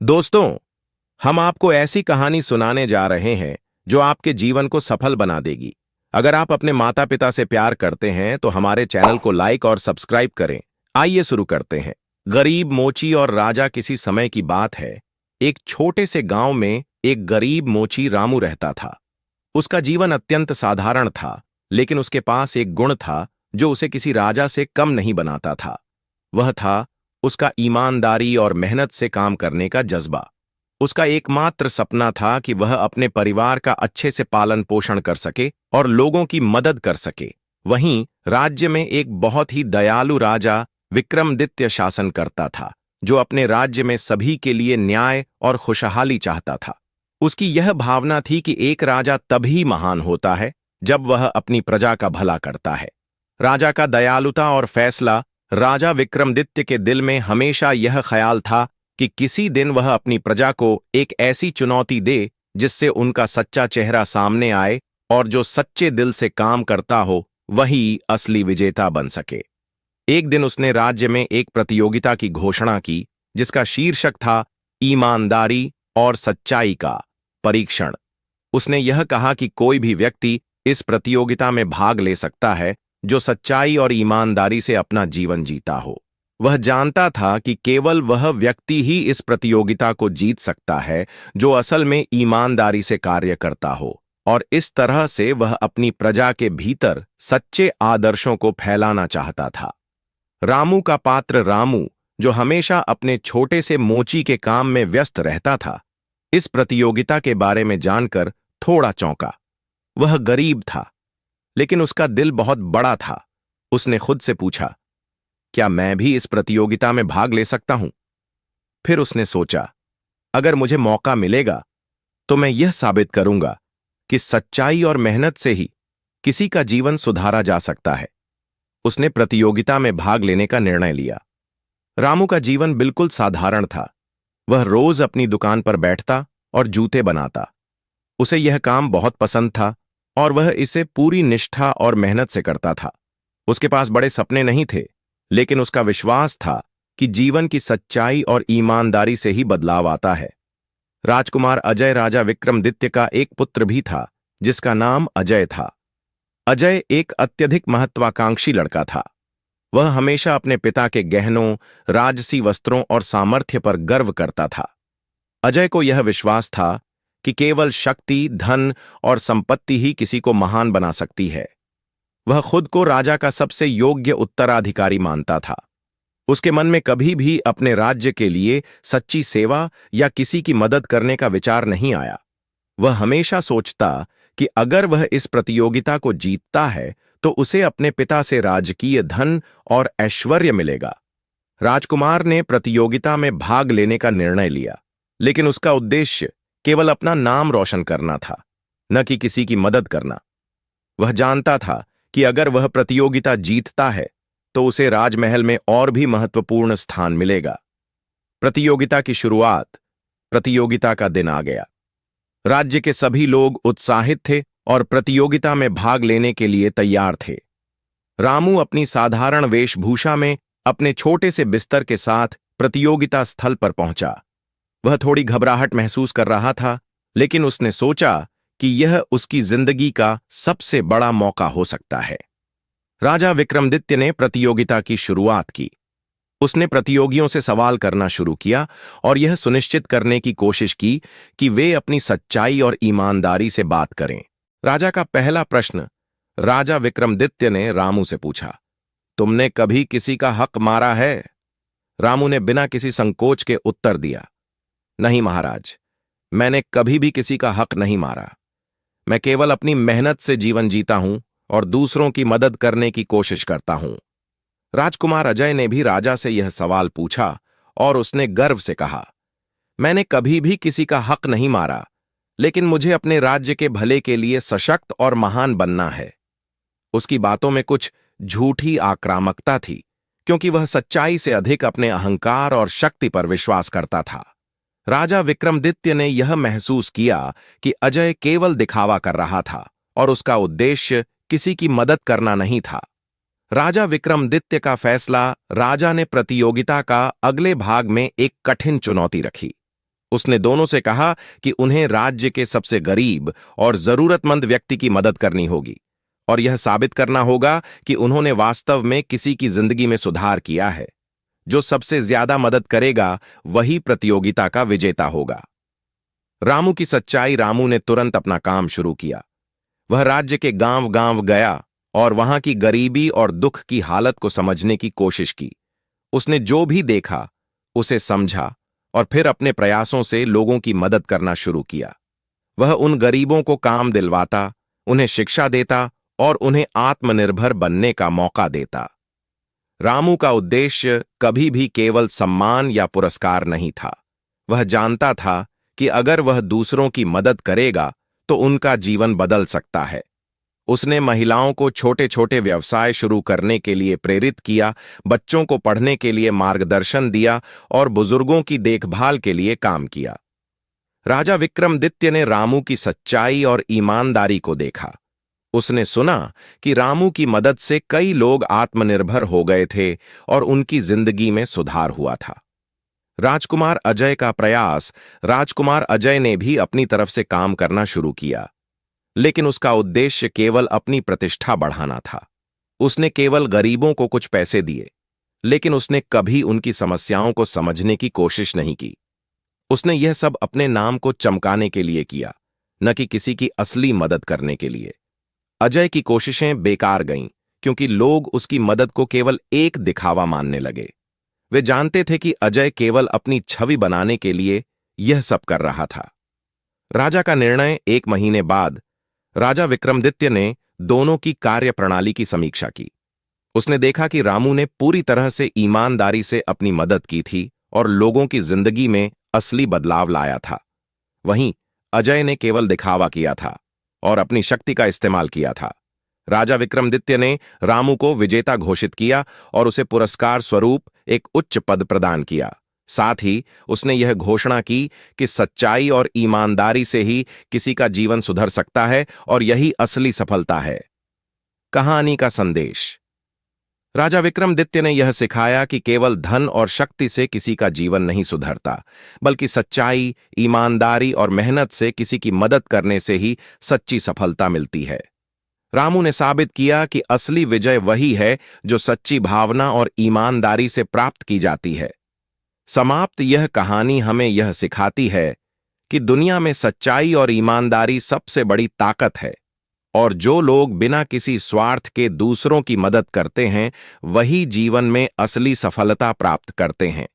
दोस्तों, हम आपको ऐसी कहानी सुनाने जा रहे हैं जो आपके जीवन को सफल बना देगी। अगर आप अपने माता पिता से प्यार करते हैं तो हमारे चैनल को लाइक और सब्सक्राइब करें। आइए शुरू करते हैं। गरीब मोची और राजा। किसी समय की बात है, एक छोटे से गांव में एक गरीब मोची रामू रहता था। उसका जीवन अत्यंत साधारण था, लेकिन उसके पास एक गुण था जो उसे किसी राजा से कम नहीं बनाता था। वह था उसका ईमानदारी और मेहनत से काम करने का जज्बा। उसका एकमात्र सपना था कि वह अपने परिवार का अच्छे से पालन पोषण कर सके और लोगों की मदद कर सके। वहीं राज्य में एक बहुत ही दयालु राजा विक्रमादित्य शासन करता था, जो अपने राज्य में सभी के लिए न्याय और खुशहाली चाहता था। उसकी यह भावना थी कि एक राजा तभी महान होता है जब वह अपनी प्रजा का भला करता है। राजा का दयालुता और फैसला। राजा विक्रमादित्य के दिल में हमेशा यह ख्याल था कि किसी दिन वह अपनी प्रजा को एक ऐसी चुनौती दे जिससे उनका सच्चा चेहरा सामने आए और जो सच्चे दिल से काम करता हो वही असली विजेता बन सके। एक दिन उसने राज्य में एक प्रतियोगिता की घोषणा की, जिसका शीर्षक था ईमानदारी और सच्चाई का परीक्षण। उसने यह कहा कि कोई भी व्यक्ति इस प्रतियोगिता में भाग ले सकता है जो सच्चाई और ईमानदारी से अपना जीवन जीता हो। वह जानता था कि केवल वह व्यक्ति ही इस प्रतियोगिता को जीत सकता है जो असल में ईमानदारी से कार्य करता हो, और इस तरह से वह अपनी प्रजा के भीतर सच्चे आदर्शों को फैलाना चाहता था। रामू का पात्र रामू, जो हमेशा अपने छोटे से मोची के काम में व्यस्त रहता था, इस प्रतियोगिता के बारे में जानकर थोड़ा चौंका। वह गरीब था, लेकिन उसका दिल बहुत बड़ा था। उसने खुद से पूछा, क्या मैं भी इस प्रतियोगिता में भाग ले सकता हूं? फिर उसने सोचा, अगर मुझे मौका मिलेगा तो मैं यह साबित करूंगा कि सच्चाई और मेहनत से ही किसी का जीवन सुधारा जा सकता है। उसने प्रतियोगिता में भाग लेने का निर्णय लिया। रामू का जीवन बिल्कुल साधारण था। वह रोज अपनी दुकान पर बैठता और जूते बनाता। उसे यह काम बहुत पसंद था और वह इसे पूरी निष्ठा और मेहनत से करता था। उसके पास बड़े सपने नहीं थे, लेकिन उसका विश्वास था कि जीवन की सच्चाई और ईमानदारी से ही बदलाव आता है। राजकुमार अजय राजा विक्रमादित्य का एक पुत्र भी था, जिसका नाम अजय था। अजय एक अत्यधिक महत्वाकांक्षी लड़का था। वह हमेशा अपने पिता के गहनों, राजसी वस्त्रों और सामर्थ्य पर गर्व करता था। अजय को यह विश्वास था कि केवल शक्ति, धन और संपत्ति ही किसी को महान बना सकती है। वह खुद को राजा का सबसे योग्य उत्तराधिकारी मानता था। उसके मन में कभी भी अपने राज्य के लिए सच्ची सेवा या किसी की मदद करने का विचार नहीं आया। वह हमेशा सोचता कि अगर वह इस प्रतियोगिता को जीतता है तो उसे अपने पिता से राजकीय धन और ऐश्वर्य मिलेगा। राजकुमार ने प्रतियोगिता में भाग लेने का निर्णय लिया, लेकिन उसका उद्देश्य केवल अपना नाम रोशन करना था, न कि किसी की मदद करना। वह जानता था कि अगर वह प्रतियोगिता जीतता है तो उसे राजमहल में और भी महत्वपूर्ण स्थान मिलेगा। प्रतियोगिता की शुरुआत। प्रतियोगिता का दिन आ गया। राज्य के सभी लोग उत्साहित थे और प्रतियोगिता में भाग लेने के लिए तैयार थे। रामू अपनी साधारण वेशभूषा में अपने छोटे से बिस्तर के साथ प्रतियोगिता स्थल पर पहुंचा। वह थोड़ी घबराहट महसूस कर रहा था, लेकिन उसने सोचा कि यह उसकी जिंदगी का सबसे बड़ा मौका हो सकता है। राजा विक्रमादित्य ने प्रतियोगिता की शुरुआत की। उसने प्रतियोगियों से सवाल करना शुरू किया और यह सुनिश्चित करने की कोशिश की कि वे अपनी सच्चाई और ईमानदारी से बात करें। राजा का पहला प्रश्न। राजा विक्रमादित्य ने रामू से पूछा, तुमने कभी किसी का हक मारा है? रामू ने बिना किसी संकोच के उत्तर दिया, नहीं महाराज, मैंने कभी भी किसी का हक नहीं मारा। मैं केवल अपनी मेहनत से जीवन जीता हूं और दूसरों की मदद करने की कोशिश करता हूं। राजकुमार अजय ने भी राजा से यह सवाल पूछा और उसने गर्व से कहा, मैंने कभी भी किसी का हक नहीं मारा, लेकिन मुझे अपने राज्य के भले के लिए सशक्त और महान बनना है। उसकी बातों में कुछ झूठी आक्रामकता थी, क्योंकि वह सच्चाई से अधिक अपने अहंकार और शक्ति पर विश्वास करता था। राजा विक्रमादित्य ने यह महसूस किया कि अजय केवल दिखावा कर रहा था और उसका उद्देश्य किसी की मदद करना नहीं था। राजा विक्रमादित्य का फैसला। राजा ने प्रतियोगिता का अगले भाग में एक कठिन चुनौती रखी। उसने दोनों से कहा कि उन्हें राज्य के सबसे गरीब और जरूरतमंद व्यक्ति की मदद करनी होगी और यह साबित करना होगा कि उन्होंने वास्तव में किसी की जिंदगी में सुधार किया है। जो सबसे ज्यादा मदद करेगा वही प्रतियोगिता का विजेता होगा। रामू की सच्चाई। रामू ने तुरंत अपना काम शुरू किया। वह राज्य के गांव गांव गया और वहां की गरीबी और दुख की हालत को समझने की कोशिश की। उसने जो भी देखा उसे समझा और फिर अपने प्रयासों से लोगों की मदद करना शुरू किया। वह उन गरीबों को काम दिलवाता, उन्हें शिक्षा देता और उन्हें आत्मनिर्भर बनने का मौका देता। रामू का उद्देश्य कभी भी केवल सम्मान या पुरस्कार नहीं था। वह जानता था कि अगर वह दूसरों की मदद करेगा तो उनका जीवन बदल सकता है। उसने महिलाओं को छोटे छोटे व्यवसाय शुरू करने के लिए प्रेरित किया, बच्चों को पढ़ने के लिए मार्गदर्शन दिया और बुजुर्गों की देखभाल के लिए काम किया। राजा विक्रमादित्य ने रामू की सच्चाई और ईमानदारी को देखा। उसने सुना कि रामू की मदद से कई लोग आत्मनिर्भर हो गए थे और उनकी जिंदगी में सुधार हुआ था। राजकुमार अजय का प्रयास। राजकुमार अजय ने भी अपनी तरफ से काम करना शुरू किया, लेकिन उसका उद्देश्य केवल अपनी प्रतिष्ठा बढ़ाना था। उसने केवल गरीबों को कुछ पैसे दिए, लेकिन उसने कभी उनकी समस्याओं को समझने की कोशिश नहीं की। उसने यह सब अपने नाम को चमकाने के लिए किया, न कि किसी की असली मदद करने के लिए। अजय की कोशिशें बेकार गईं, क्योंकि लोग उसकी मदद को केवल एक दिखावा मानने लगे। वे जानते थे कि अजय केवल अपनी छवि बनाने के लिए यह सब कर रहा था। राजा का निर्णय। 1 महीने बाद राजा विक्रमादित्य ने दोनों की कार्यप्रणाली की समीक्षा की। उसने देखा कि रामू ने पूरी तरह से ईमानदारी से अपनी मदद की थी और लोगों की जिंदगी में असली बदलाव लाया था। वहीं अजय ने केवल दिखावा किया था और अपनी शक्ति का इस्तेमाल किया था। राजा विक्रमादित्य ने रामू को विजेता घोषित किया और उसे पुरस्कार स्वरूप एक उच्च पद प्रदान किया। साथ ही उसने यह घोषणा की कि सच्चाई और ईमानदारी से ही किसी का जीवन सुधर सकता है और यही असली सफलता है। कहानी का संदेश। राजा विक्रमादित्य ने यह सिखाया कि केवल धन और शक्ति से किसी का जीवन नहीं सुधरता, बल्कि सच्चाई, ईमानदारी और मेहनत से किसी की मदद करने से ही सच्ची सफलता मिलती है। रामू ने साबित किया कि असली विजय वही है जो सच्ची भावना और ईमानदारी से प्राप्त की जाती है। समाप्त। यह कहानी हमें यह सिखाती है कि दुनिया में सच्चाई और ईमानदारी सबसे बड़ी ताकत है और जो लोग बिना किसी स्वार्थ के दूसरों की मदद करते हैं वही जीवन में असली सफलता प्राप्त करते हैं।